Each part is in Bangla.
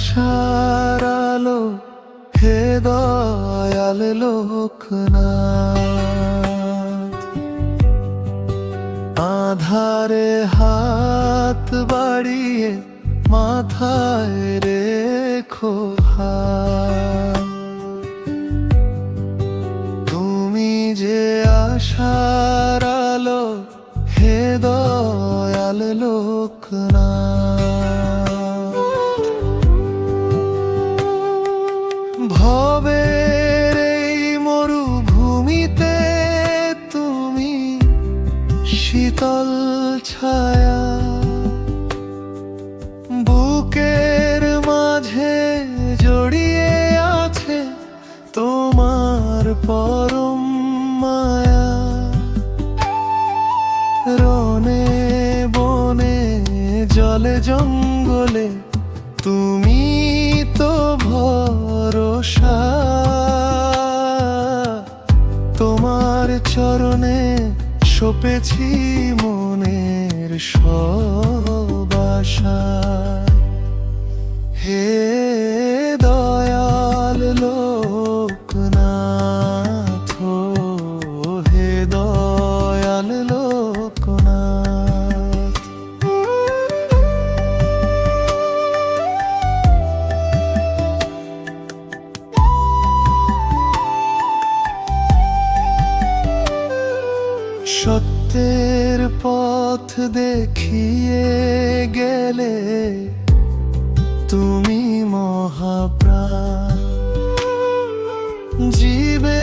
আশার আলো হে দয়াল লোকনাথ, আধারে হাত বাড়িয়ে মাথায় রেখো হাত। তুমি যে আশার আলো হে দয়াল লোকনাথ, ভবের এই মরুভূমিতে তুমি শীতল ছায়া, বুকের মাঝে জড়িয়ে আছে তোমার পরম মায়া। রনে বনে জলে জঙ্গলে তুমি তো ভরসা, তোমার চরণে সপেছি মনের সব আশা। হে দয়াল লোকনাথ, হে দয়াল লোকনাথ। সত্যের পথ দেখিয়ে গেলে তুমি মহাপ্রাণ, জীবে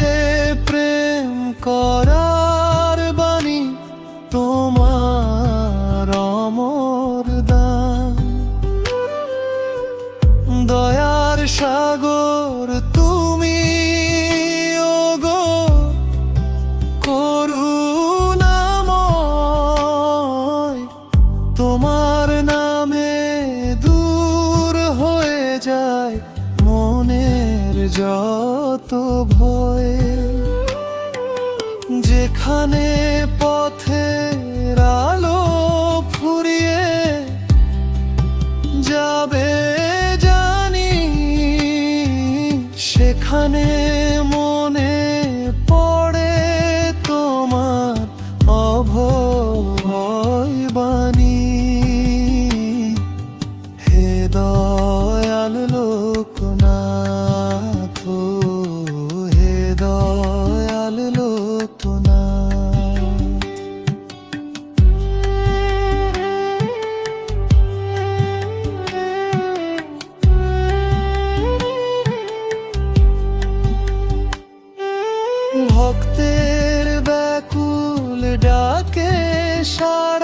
প্রেম করার বাণী তোমার অমর দান। দয়ার সাগর তুমি ওগো, করুণাময় তোমার নামে দূর হয়ে যায় মনের যত ভয়। যেখানে পথের আলো ফুরিয়ে যাবে জানি, সেখানে মনে পড়ে তোমার অভয় বাণী। হে দয়াল লোকনাথ, হে দয়াল লোকনাথ। ভক্তের ব্যাকুল ডাকে সাড়া